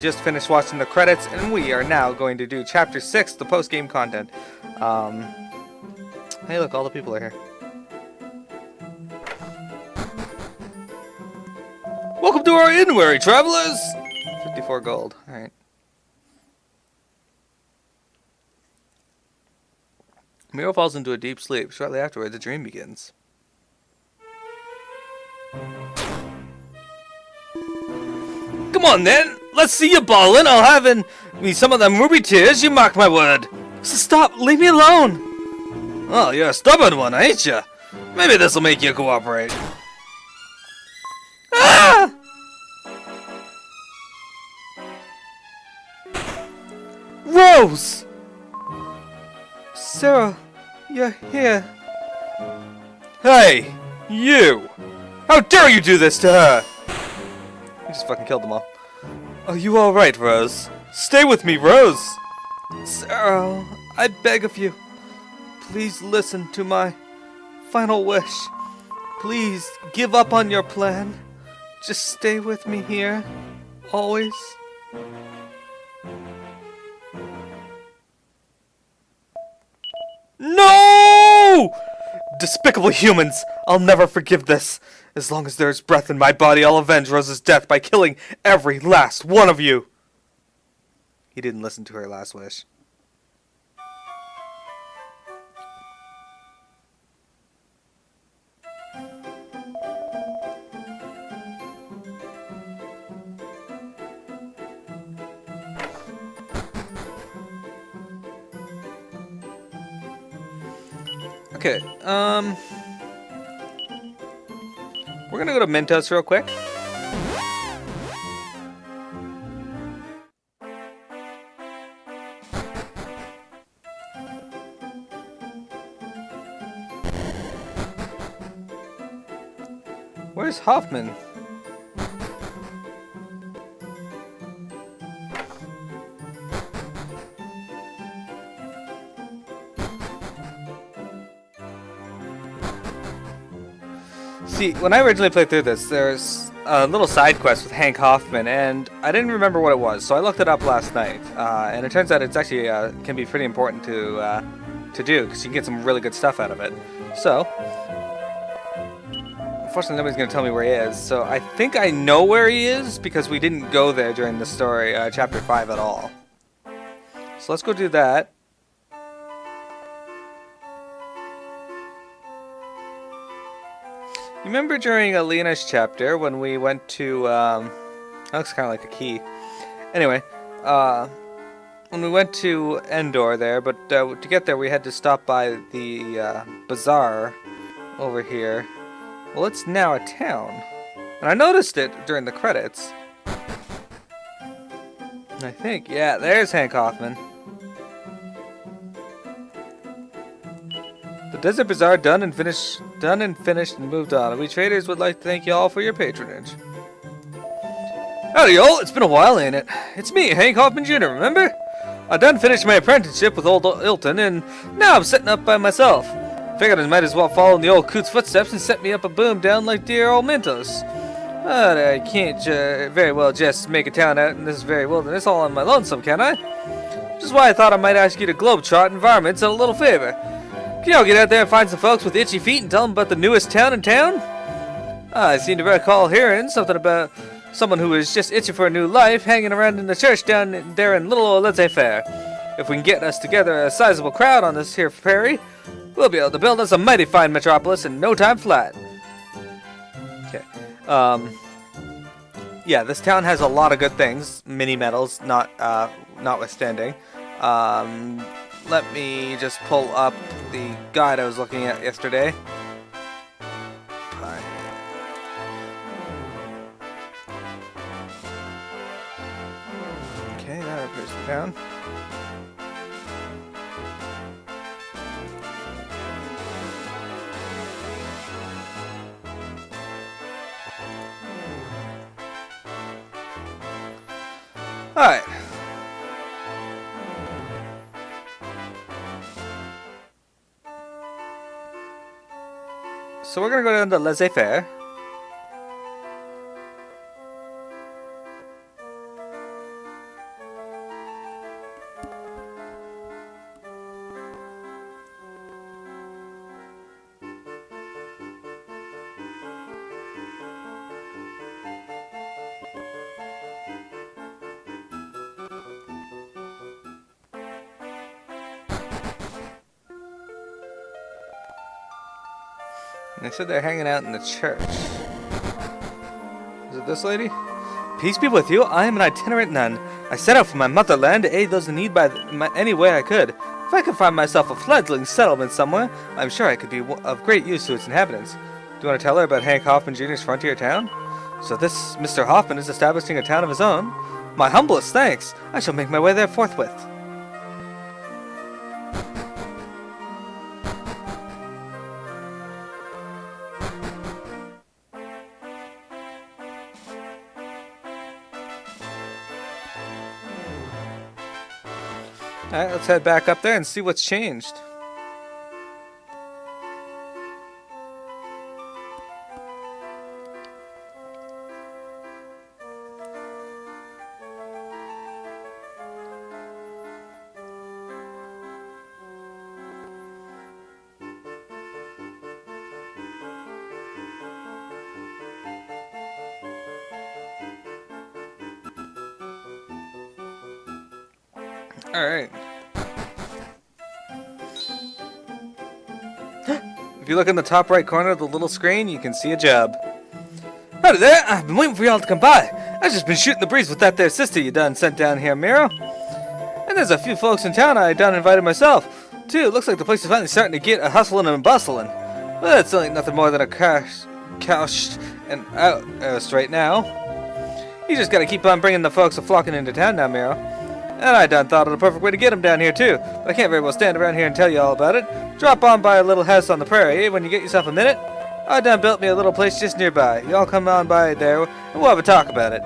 Just finished watching the credits, and we are now going to do Chapter 6, the post-game content. Hey look, all the people are here. Welcome to our inn, weary travelers! 54 gold, alright. Miro falls into a deep sleep. Shortly afterwards, a dream begins. Come on then, let's see you ballin'. I'll have in me some of them ruby tears, you mark my word. So stop, leave me alone. Oh, you're a stubborn one, ain't you? Maybe this'll make you cooperate. Ah! Rose! Sarah, you're here. Hey, you! How dare you do this to her? You just fucking killed them all. Are you alright, Rose? Stay with me, Rose! Sarah, I beg of you. Please listen to my final wish. Please give up on your plan. Just stay with me here. Always. No! Despicable humans! I'll never forgive this. As long as there is breath in my body, I'll avenge Rose's death by killing every last one of you. He didn't listen to her last wish. Okay, we're gonna go to Mentos real quick. Where's Hoffman? See, when I originally played through this, there's a little side quest with Hank Hoffman, and I didn't remember what it was, so I looked it up last night. And it turns out it's actually can be pretty important to do, because you can get some really good stuff out of it. So, unfortunately, nobody's going to tell me where he is. So I think I know where he is, because we didn't go there during the story, Chapter 5 at all. So let's go do that. Remember during Alina's chapter when we went to, that looks kind of like a key. Anyway, when we went to Endor there, but to get there we had to stop by the bazaar over here. Well, it's now a town. And I noticed it during the credits. I think, yeah, there's Hank Hoffman. The Desert Bazaar done and finished and moved on. We traders would like to thank you all for your patronage. Howdy y'all, it's been a while, ain't it? It's me, Hank Hoffman Jr, remember? I done finished my apprenticeship with old Ilton, and now I'm setting up by myself. Figured I might as well follow in the old coot's footsteps and set me up a boom down like dear old Mentos. But I can't very well just make a town out in this very wilderness all on my lonesome, can I? Which is why I thought I might ask you to globetrot environments a little favor. Can y'all get out there and find some folks with itchy feet and tell them about the newest town in town? I seem to recall hearing something about someone who is just itching for a new life hanging around in the church down there in little old laissez-faire. If we can get us together a sizable crowd on this here prairie, we'll be able to build us a mighty fine metropolis in no time flat. Okay. Yeah, this town has a lot of good things. Mini medals, notwithstanding. Let me just pull up the guide I was looking at yesterday. Okay, that appears to be down. Alright. So we're gonna go down to laissez-faire. They said they're hanging out in the church. Is it this lady? Peace be with you. I am an itinerant nun. I set out from my motherland to aid those in need by any way I could. If I could find myself a fledgling settlement somewhere, I'm sure I could be of great use to its inhabitants. Do you want to tell her about Hank Hoffman Jr.'s frontier town? So this Mr. Hoffman is establishing a town of his own? My humblest thanks. I shall make my way there forthwith. Alright, let's head back up there and see what's changed. Alright. If you look in the top right corner of the little screen, you can see a job. Howdy there! I've been waiting for y'all to come by. I've just been shooting the breeze with that there sister you done sent down here, Miro. And there's a few folks in town I done invited myself, too. It looks like the place is finally starting to get a hustling and bustling. But that's only nothing more than a couch and out right now. You just gotta keep on bringing the folks a-flocking into town now, Miro. And I done thought of the perfect way to get them down here, too. But I can't very well stand around here and tell you all about it. Drop on by a little house on the prairie, eh, when you get yourself a minute. I done built me a little place just nearby. Y'all come on by there, and we'll have a talk about it.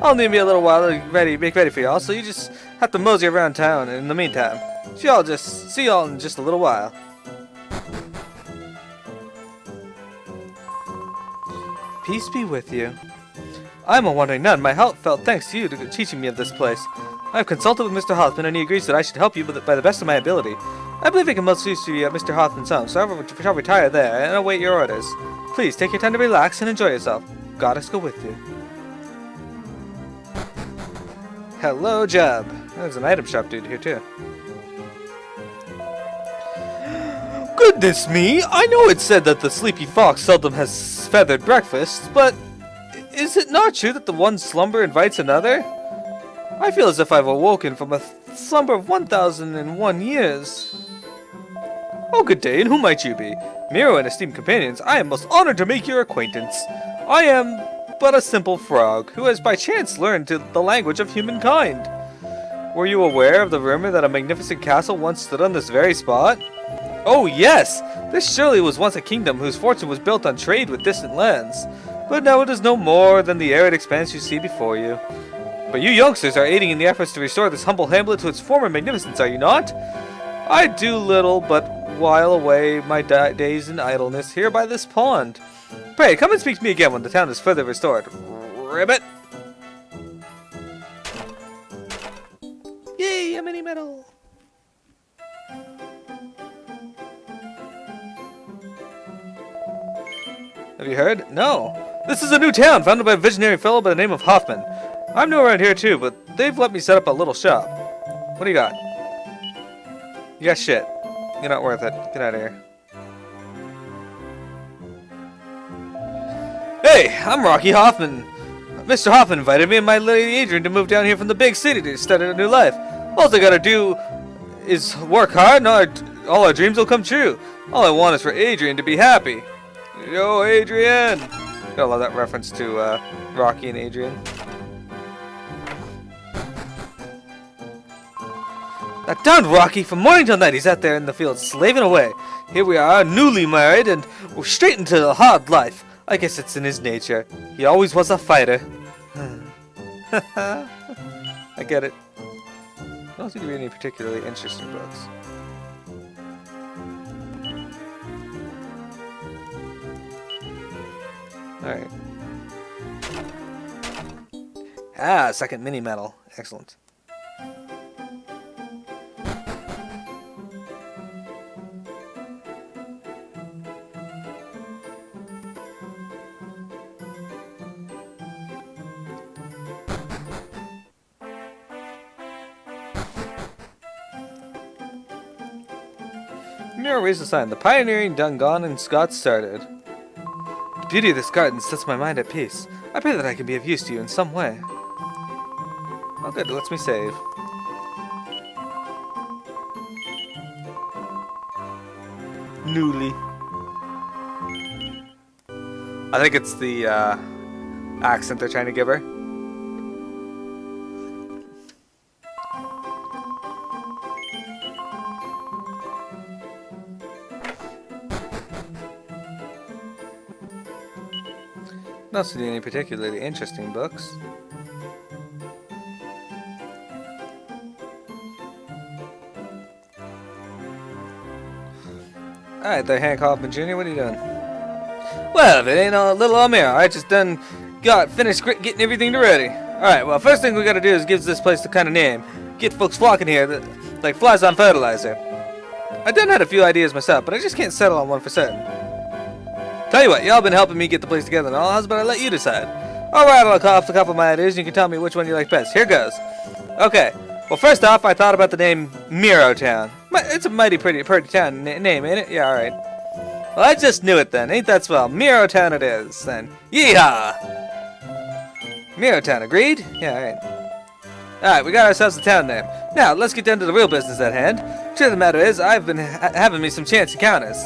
I'll need me a little while to make ready for y'all, so you just have to mosey around town in the meantime. See y'all in just a little while. Peace be with you. I'm a wandering nun. My help felt thanks to you to teaching me of this place. I have consulted with Mr. Hoffman, and he agrees that I should help you by the best of my ability. I believe I can most use you at Mr. Hoffman's home, so I shall retire there and await your orders. Please take your time to relax and enjoy yourself. Goddess go with you. Hello, Job. There's an item shop dude here, too. Goodness me! I know it's said that the sleepy fox seldom has feathered breakfasts, but is it not true that the one slumber invites another? I feel as if I've awoken from a slumber of 1,001 years. Oh, good day, and who might you be? Miro and esteemed companions, I am most honored to make your acquaintance. I am but a simple frog, who has by chance learned the language of humankind. Were you aware of the rumor that a magnificent castle once stood on this very spot? Oh yes! This surely was once a kingdom whose fortune was built on trade with distant lands. But now it is no more than the arid expanse you see before you. But you youngsters are aiding in the efforts to restore this humble hamlet to its former magnificence, are you not? I do little but while away my days in idleness here by this pond. Pray, come and speak to me again when the town is further restored. Ribbit! Yay, a mini medal! Have you heard? No. This is a new town founded by a visionary fellow by the name of Hoffman. I'm new around here too, but they've let me set up a little shop. What do you got? You got shit. You're not worth it. Get out of here. Hey, I'm Rocky Hoffman. Mr. Hoffman invited me and my lady Adrian to move down here from the big city to start a new life. All I gotta do is work hard and all our dreams will come true. All I want is for Adrian to be happy. Yo, Adrian! Gotta love that reference to Rocky and Adrian. That darn Rocky, from morning till night he's out there in the field slaving away. Here we are, newly married, and we're straight into the hard life. I guess it's in his nature. He always was a fighter. I get it. I don't think you read any particularly interesting books. Alright. Ah, second mini medal. Excellent. Miro raised a sign. The pioneering done gone and Scott started. beauty of this garden sets my mind at peace. I pray that I can be of use to you in some way. Oh good, it lets me save. Newly. I think it's the accent they're trying to give her. Not seeing any particularly interesting books. Alright there, Hank Hoffman Jr., what are you doing? Well, if it ain't a little Amira, I just finished getting everything ready. Alright, well, first thing we gotta do is give this place the kind of name. Get folks flocking here that, like flies on fertilizer. I done had a few ideas myself, but I just can't settle on one for certain. Tell you what, y'all been helping me get the place together and all, how's about I let you decide? Alright, I'll call off a couple of my ideas and you can tell me which one you like best. Here goes. Okay, well first off, I thought about the name Miro Town. It's a mighty pretty town name, ain't it? Yeah, alright. Well, I just knew it then. Ain't that swell? Miro Town it is, then. Yeehaw! Miro Town, agreed? Yeah, alright. Alright, we got ourselves a town name. Now, let's get down to the real business at hand. Truth of the matter is, I've been having me some chance encounters.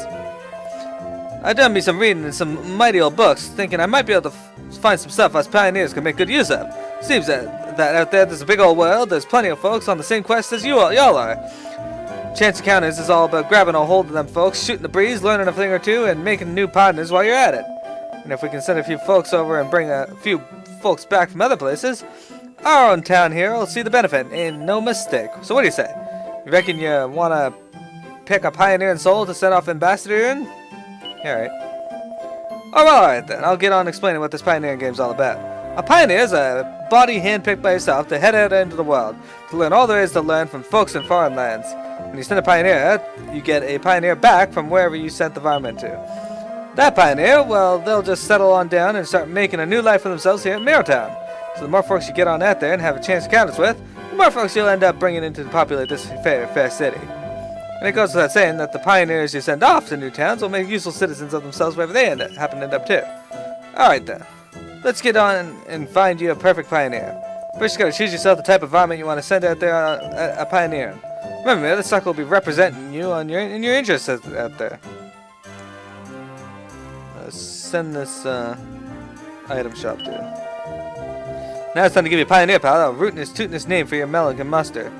I've done me some reading in some mighty old books, thinking I might be able to find some stuff us pioneers can make good use of. Seems that out there's a big old world, there's plenty of folks on the same quest as y'all are. Chance encounters is all about grabbing a hold of them folks, shooting the breeze, learning a thing or two, and making new partners while you're at it. And if we can send a few folks over and bring a few folks back from other places, our own town here will see the benefit, ain't no mistake. So what do you say? You reckon you want to pick a pioneering soul to set off ambassador in? Yeah, alright. Alright then, I'll get on explaining what this pioneering game's all about. A pioneer is a body handpicked by yourself to head out into the world, to learn all there is to learn from folks in foreign lands. When you send a pioneer, you get a pioneer back from wherever you sent the varmint to. That pioneer, well, they'll just settle on down and start making a new life for themselves here in Mirotown. So the more folks you get on out there and have a chance to count us with, the more folks you'll end up bringing in to populate this fair city. And it goes without saying that the pioneers you send off to new towns will make useful citizens of themselves wherever they happen to end up too. Alright then, let's get on and find you a perfect pioneer. First you gotta choose yourself the type of varmint you want to send out there a pioneer. Remember, the sucker will be representing you in your interests out there. Send this item shop to. Now it's time to give you a pioneer pal, a rootin'est, tootin'est name for your melon can muster.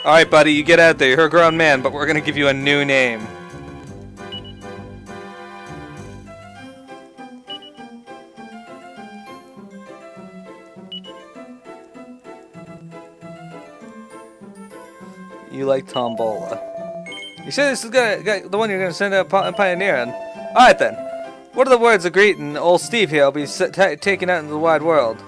Alright buddy, you get out there, you're a grown man, but we're gonna give you a new name. You like Tombola. You sure this is the one you're gonna send a pioneer in? Alright then. What are the words of greeting old Steve here will be taken out into the wide world?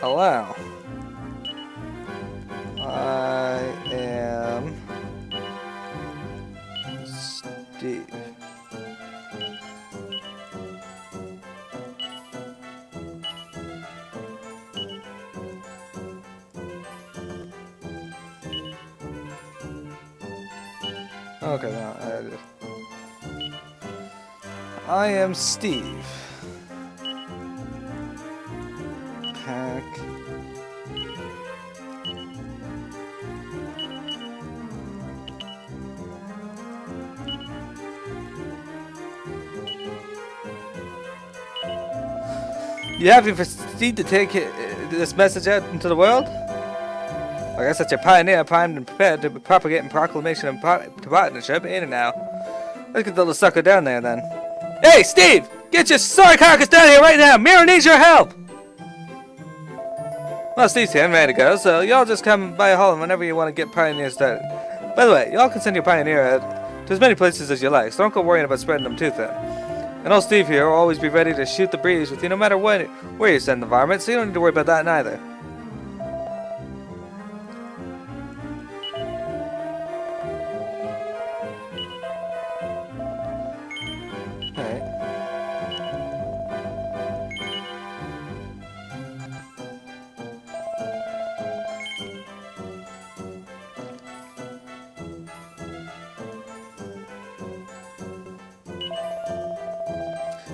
Hello. I am Steve. Okay, now I am Steve. Pack. You happy for Steve to take this message out into the world? I guess that's your pioneer, primed and prepared to propagate proclamation and partnership, ain't it now? Let's get the little sucker down there then. Hey, Steve! Get your sorry carcass down here right now! Miro needs your help! Well, Steve's here and ready to go, so y'all just come by a hall whenever you want to get pioneers started. By the way, y'all can send your pioneer out to as many places as you like, so don't go worrying about spreading them too thin. And old Steve here will always be ready to shoot the breeze with you no matter where you send the varmint, so you don't need to worry about that neither.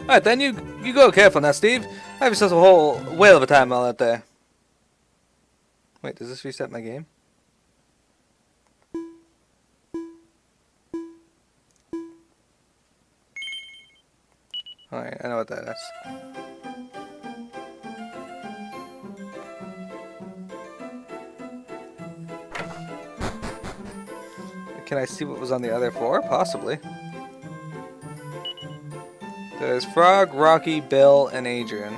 Alright then, you go careful now, Steve. Have yourself a whole whale of a time while out there. Wait, does this reset my game? Alright, I know what that is. Can I see what was on the other four? Possibly. There's Frog, Rocky, Bill, and Adrian.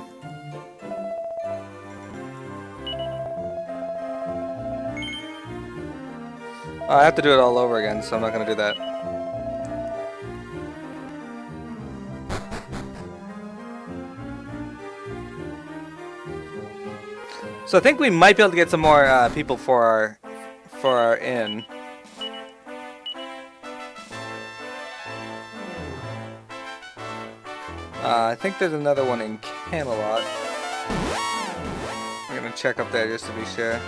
Oh, I have to do it all over again, so I'm not going to do that. So I think we might be able to get some more people for our inn. I think there's another one in Camelot. I'm gonna check up there just to be sure.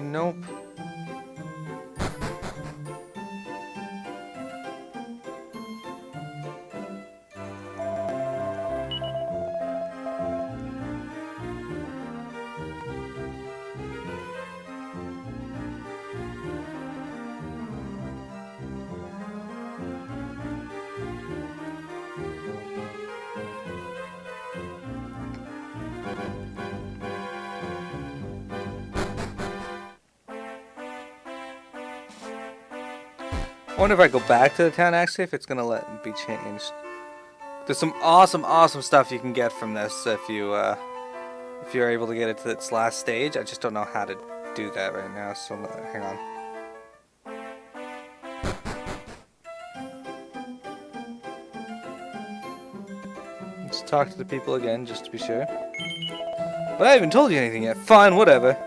Nope. I wonder if I go back to the town actually, if it's gonna let it be changed. There's some awesome stuff you can get from this if you're able to get it to its last stage. I just don't know how to do that right now, so hang on. Let's talk to the people again just to be sure. But I haven't told you anything yet. Fine, whatever.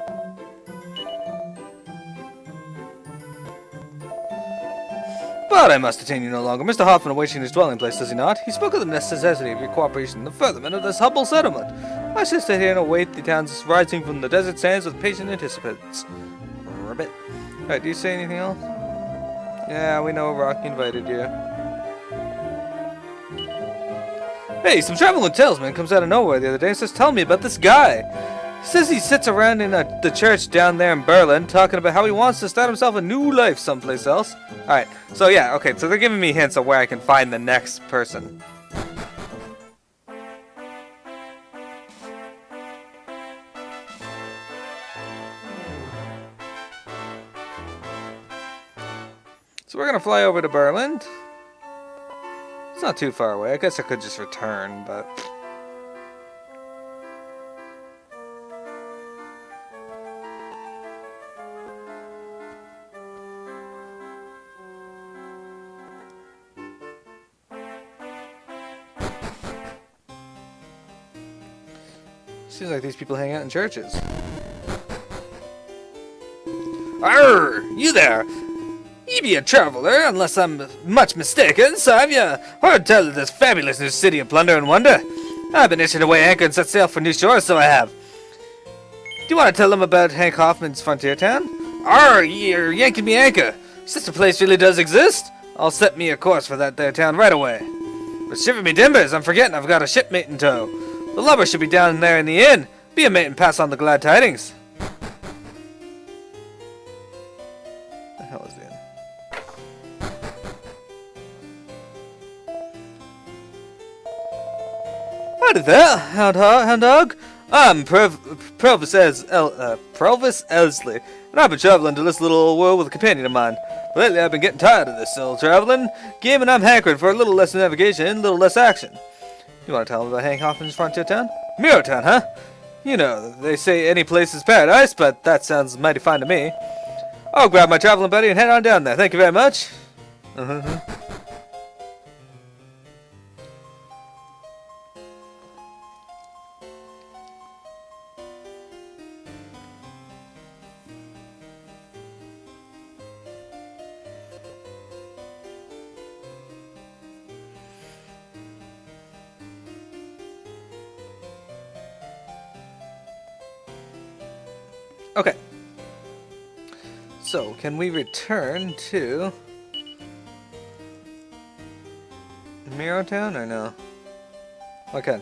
But I must detain you no longer. Mr. Hoffman awaits you in his dwelling place, does he not? He spoke of the necessity of your cooperation in the furtherment of this humble settlement. I shall stay here and await the town's rising from the desert sands with patient anticipants. Ribbit. Alright, do you say anything else? Yeah, we know Rocky invited you. Hey, some traveling salesman comes out of nowhere the other day and says, tell me about this guy. He says he sits around in the church down there in Berlin talking about how he wants to start himself a new life someplace else. Alright, so yeah, okay, so they're giving me hints of where I can find the next person. So we're gonna fly over to Berlin. It's not too far away. I guess I could just return, but... Seems like these people hang out in churches. Arr! You there! You be a traveler, unless I'm much mistaken, so have you heard tell of this fabulous new city of plunder and wonder? I've been itching to weigh anchor and set sail for new shores, so I have. Do you want to tell them about Hank Hoffman's frontier town? Arr! You're yanking me anchor. Since the place really does exist, I'll set me a course for that there town right away. But shiver me dimbers, I'm forgetting I've got a shipmate in tow. The lubber should be down there in the inn. Be a mate and pass on the glad tidings. What the hell is the inn? Howdy there, hound dog. I'm Provis Elsley, and I've been traveling to this little old world with a companion of mine. But lately I've been getting tired of this old traveling game, and I'm hankering for a little less navigation, a little less action. You want to tell them about Hank Hoffman's frontier town? Miro Town, huh? You know, they say any place is paradise, but that sounds mighty fine to me. I'll grab my traveling buddy and head on down there. Thank you very much. Okay. So, can we return to Mero Town or no? Okay.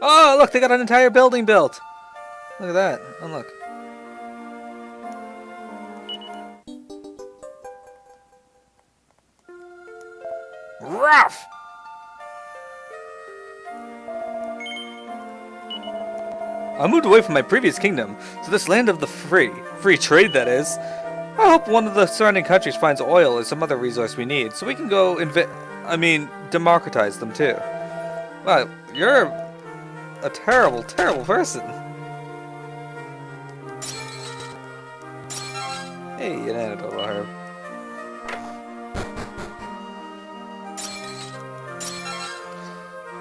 Oh, look, they got an entire building built. Look at that. Oh, look. Rough! I moved away from my previous kingdom to this land of the free trade, that is. I hope one of the surrounding countries finds oil or some other resource we need, so we can go democratize them too. Wow, you're a terrible, terrible person. Hey, an antidote herb.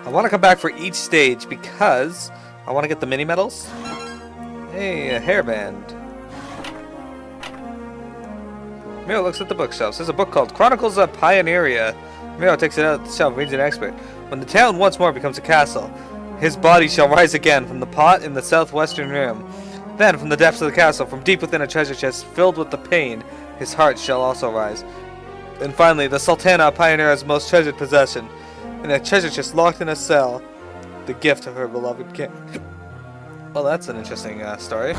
I want to come back for each stage because I want to get the mini medals. Hey, a hairband. Mero looks at the bookshelves. There's a book called Chronicles of Pioneeria. Mero takes it out of the shelf, reads an expert. When the town once more becomes a castle, his body shall rise again from the pot in the southwestern room. Then, from the depths of the castle, from deep within a treasure chest filled with the pain, his heart shall also rise. And finally, the Sultana of Pioneera's most treasured possession, in a treasure chest locked in a cell, the gift of her beloved king. Well, that's an interesting story.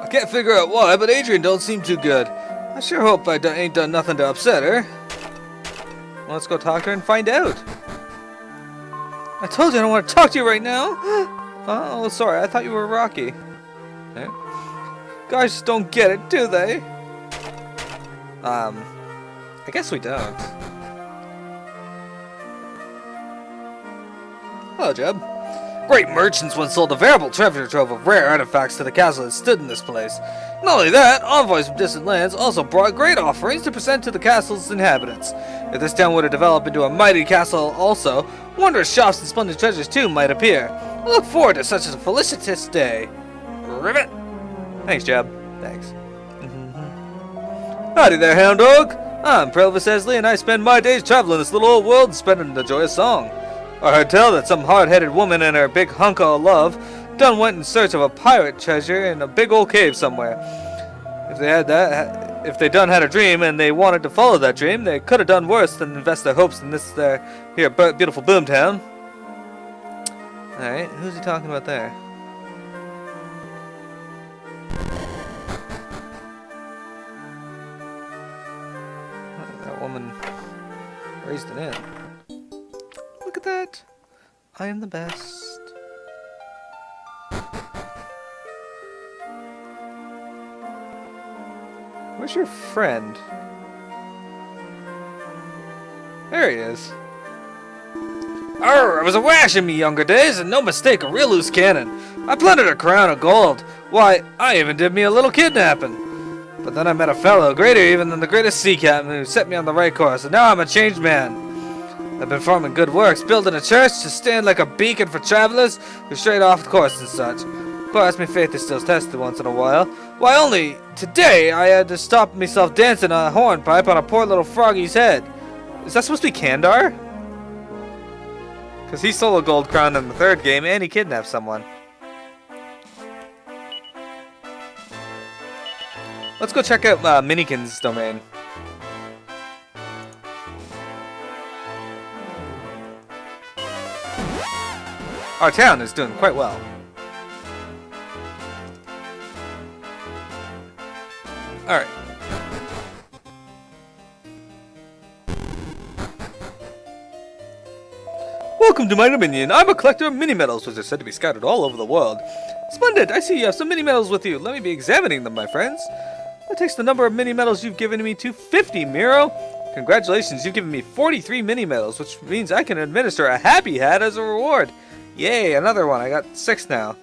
I can't figure out why, but Adrian don't seem too good. I sure hope I ain't done nothing to upset her. Well, let's go talk to her and find out. I told you I don't want to talk to you right now. Oh, sorry, I thought you were Rocky. Eh? Guys just don't get it, do they? I guess we don't. Hello, Jeb. Great merchants once sold a veritable treasure trove of rare artifacts to the castle that stood in this place. Not only that, envoys from distant lands also brought great offerings to present to the castle's inhabitants. If this town were to develop into a mighty castle also, wondrous shops and splendid treasures too might appear. I look forward to such a felicitous day. Ribbit! Thanks, Jeb. Thanks. Howdy there, hound dog. I'm Provis Esley, and I spend my days traveling this little old world and spending the joyous song. I heard tell that some hard-headed woman and her big hunk of love done went in search of a pirate treasure in a big old cave somewhere. If they done had a dream and they wanted to follow that dream, they could have done worse than invest their hopes in this here beautiful boomtown. Alright, who's he talking about there? That woman raised an inn. Look at that. I am the best. Where's your friend? There he is. Arr, I was a wash in me younger days, and no mistake, a real loose cannon. I plundered a crown of gold. Why, I even did me a little kidnapping. But then I met a fellow, greater even than the greatest sea captain, who set me on the right course, and now I'm a changed man. I've been performing good works, building a church to stand like a beacon for travelers who strayed off the course and such. Of course, my faith is still tested once in a while. Why, only today I had to stop myself dancing on a hornpipe on a poor little froggy's head. Is that supposed to be Kandar? Because he stole a gold crown in the third game and he kidnapped someone. Let's go check out Minikin's domain. Our town is doing quite well. Alright. Welcome to my dominion. I'm a collector of mini-medals, which are said to be scattered all over the world. Splendid! I see you have some mini-medals with you. Let me be examining them, my friends. That takes the number of mini-medals you've given me to 50, Mero. Congratulations, you've given me 43 mini-medals, which means I can administer a happy hat as a reward. Yay, another one. I got 6 now.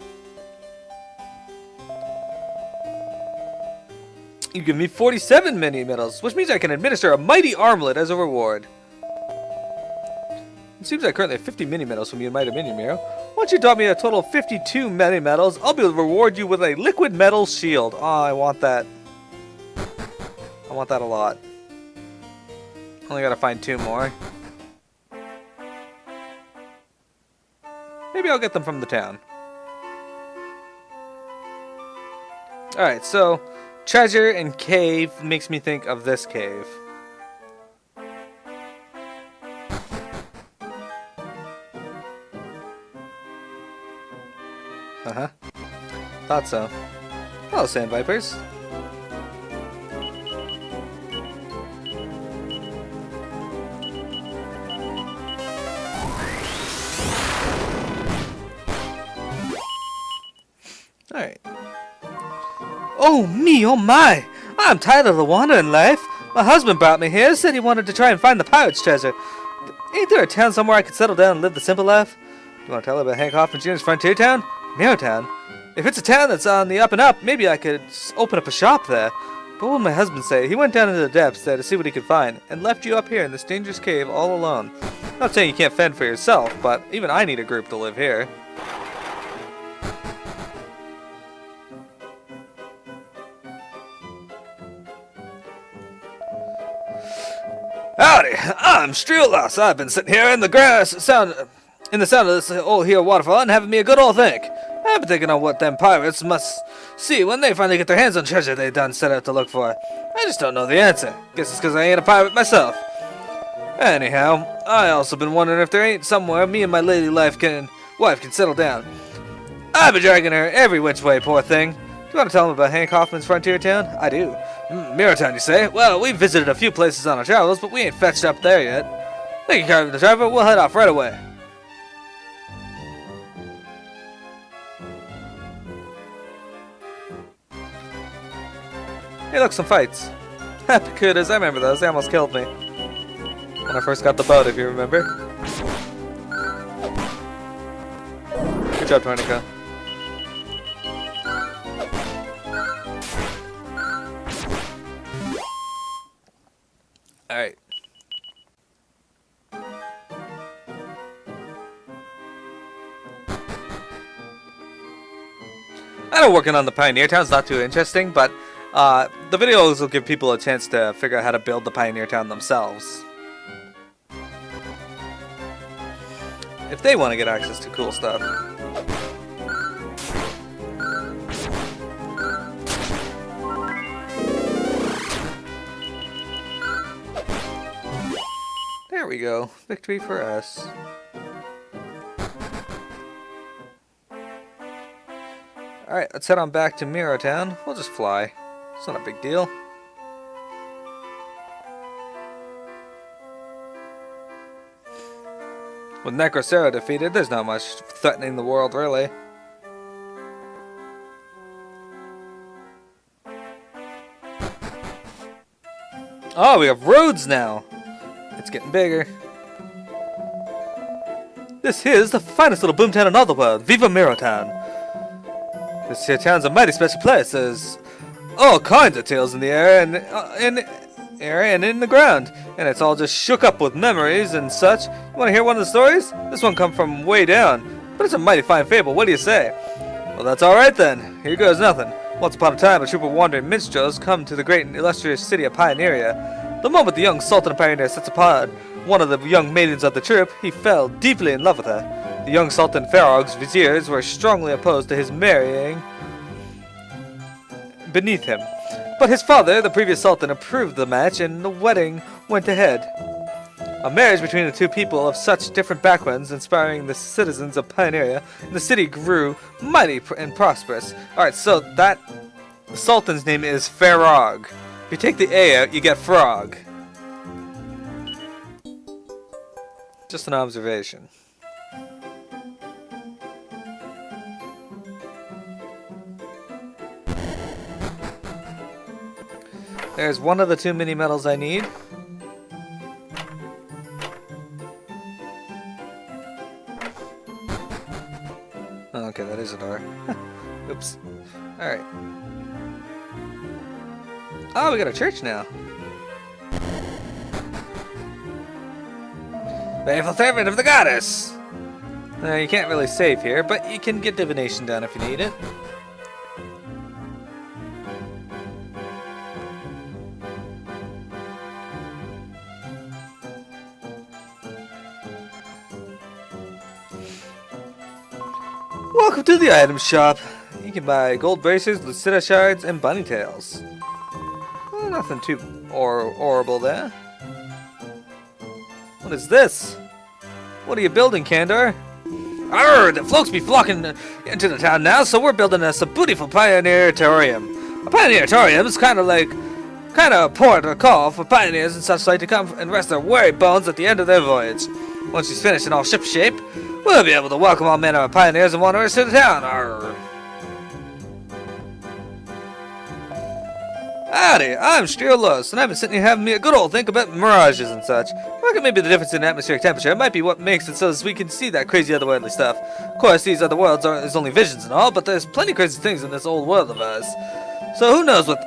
You give me 47 mini medals, which means I can administer a mighty armlet as a reward. It seems I currently have 50 mini medals from you and Mighty Minion, Mero. Once you drop me a total of 52 mini medals, I'll be able to reward you with a liquid metal shield. Oh, I want that. I want that a lot. Only gotta find 2 more. Maybe I'll get them from the town. Alright, so treasure and cave makes me think of this cave. Uh-huh. Thought so. Hello, Sand Vipers. Alright. Oh me, oh my! I'm tired of the wandering life. My husband brought me here, said he wanted to try and find the pirate's treasure. Ain't there a town somewhere I could settle down and live the simple life? You want to tell her about Hank Hoffman Jr.'s frontier town? Town. If it's a town that's on the up and up, maybe I could open up a shop there. But what would my husband say? He went down into the depths there to see what he could find, and left you up here in this dangerous cave all alone. Not saying you can't fend for yourself, but even I need a group to live here. Howdy, I'm Streelos. I've been sitting here in the sound of this old here waterfall and having me a good old think. I've been thinking on what them pirates must see when they finally get their hands on treasure they done set out to look for. I just don't know the answer. Guess it's because I ain't a pirate myself. Anyhow, I also been wondering if there ain't somewhere me and my lady wife can settle down. I've been dragging her every which way, poor thing. Do you want to tell them about Hank Hoffman's frontier town? I do. MearoTown, you say? Well, we've visited a few places on our travels, but we ain't fetched up there yet. Thank you, Captain the driver. We'll head off right away. Hey, look, some fights. Happy kudos, I remember those. They almost killed me when I first got the boat, if you remember. Good job, Tornica. Alright. I know working on the Pioneer Town's not too interesting, but the videos will give people a chance to figure out how to build the Pioneer Town themselves. If they want to get access to cool stuff. There we go. Victory for us. Alright, let's head on back to MearoTown. We'll just fly. It's not a big deal. With Necrosera defeated, there's not much threatening the world, really. Oh, we have roads now! It's getting bigger. This here's the finest little boomtown in all the world. Viva MearoTown! This here town's a mighty special place. There's all kinds of tales in the air and in the ground, and it's all just shook up with memories and such. You want to hear one of the stories? This one come from way down, but it's a mighty fine fable. What do you say? Well, that's all right then. Here goes nothing. Once upon a time, a troop of wandering minstrels come to the great and illustrious city of Pioneeria. The moment the young Sultan of Pioneer sets upon one of the young maidens of the troop, he fell deeply in love with her. The young Sultan Farog's viziers were strongly opposed to his marrying beneath him. But his father, the previous Sultan, approved the match and the wedding went ahead. A marriage between the two people of such different backgrounds, inspiring the citizens of Pioneeria, and the city grew mighty and prosperous. Alright, so that Sultan's name is Farog. If you take the A out, you get frog. Just an observation. There's one of the 2 mini medals I need. Oh, okay, that is a door. Oops. Alright. Oh, we got a church now. Faithful servant of the goddess! You can't really save here, but you can get divination done if you need it. Welcome to the item shop. You can buy gold braces, lucida shards, and bunny tails. Well, nothing too horrible there. What is this? What are you building, Candor? Arr, the folks be flocking into the town now, so we're building us a beautiful pioneer-torium. A pioneer-torium is kind of a port or call for pioneers and such like to come and rest their weary bones at the end of their voyage. Once she's finished in all ship shape, we'll be able to welcome all manner of pioneers and wanderers to the town. Arr. Howdy, I'm Steer Lust, and I've been sitting here having me a good old think about mirages and such. I reckon maybe the difference in atmospheric temperature might be what makes it so as we can see that crazy otherworldly stuff. Of course, these other worlds is only visions and all, but there's plenty crazy things in this old world of ours. So who knows what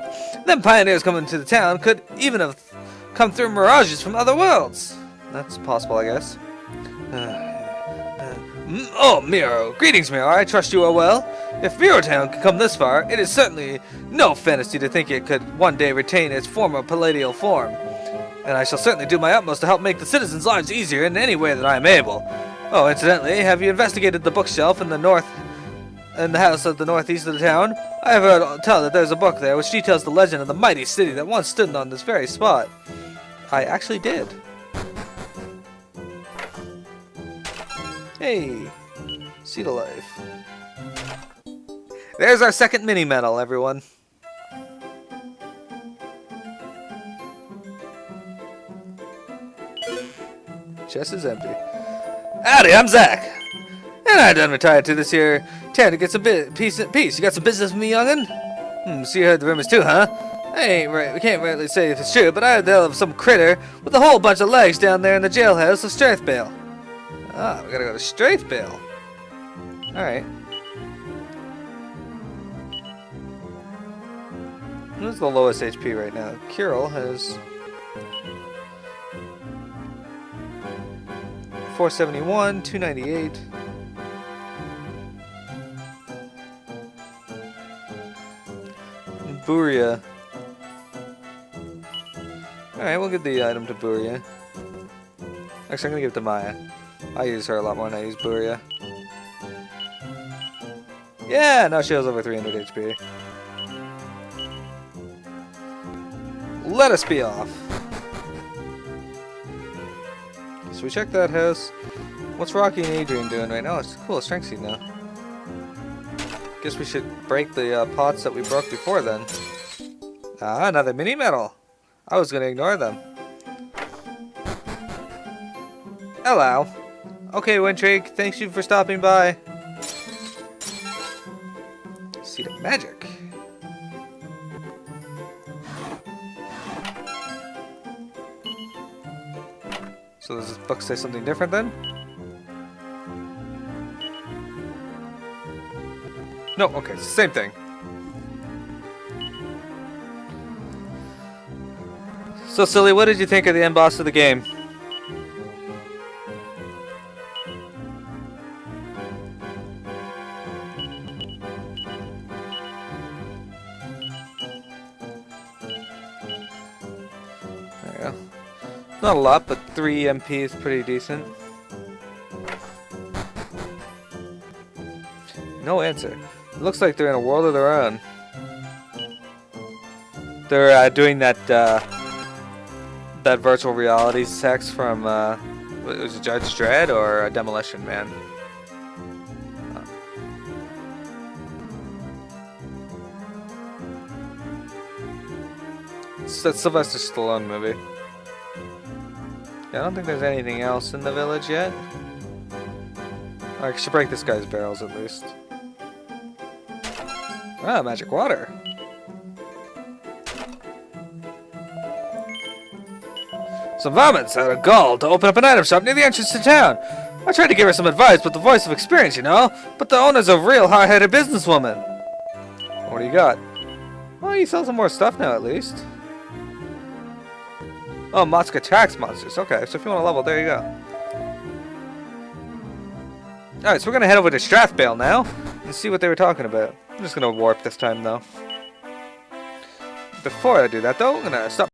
them pioneers coming to the town could even have come through mirages from other worlds. That's possible, I guess. Oh, Miro. Greetings, Miro. I trust you are well. If Miro Town could come this far, it is certainly no fantasy to think it could one day retain its former palladial form. And I shall certainly do my utmost to help make the citizens' lives easier in any way that I am able. Oh, incidentally, have you investigated the bookshelf in the house of the northeast of the town? I have heard tell that there's a book there which details the legend of the mighty city that once stood on this very spot. I actually did. Hey, Seed of Life. There's our second mini medal, everyone. Chest is empty. Howdy, I'm Zach. And I done retired to this here town to get some peace. You got some business with me, youngin'? So you heard the rumors too, huh? We can't really say if it's true, but I heard tell of some critter with a whole bunch of legs down there in the jailhouse of Strathbale. Ah, we gotta go to Strathbale. Alright. Who's the lowest HP right now? Kirill has 471, 298. Buria. Alright, we'll give the item to Buria. Actually, I'm gonna give it to Maya. I use her a lot more than I use Buria. Yeah, now she has over 300 HP. Let us be off. So we check that house. What's Rocky and Adrian doing right now? It's cool, strength seed now. Guess we should break the pots that we broke before then. Ah, another mini medal. I was gonna ignore them. Hello. Okay, Wintrig, thanks you for stopping by. Seed of Magic. So does this book say something different then? No, okay, it's the same thing. So, Silly, what did you think of the end boss of the game? There we go. Not a lot, but 3 MP is pretty decent. No answer. It looks like they're in a world of their own. They're doing that that virtual reality sex from was it Judge Dredd or Demolition Man? It's that Sylvester Stallone movie. Yeah, I don't think there's anything else in the village yet. I should break this guy's barrels at least. Ah, magic water. Some varmints had a gall to open up an item shop near the entrance to town. I tried to give her some advice with the voice of experience, you know, but the owner's a real hard-headed businesswoman. What do you got? Oh, you sell some more stuff now, at least. Oh, Motsk attacks monsters. Okay, so if you want to level, there you go. Alright, so we're going to head over to Strathbale now and see what they were talking about. I'm just going to warp this time, though. Before I do that, though, I'm going to stop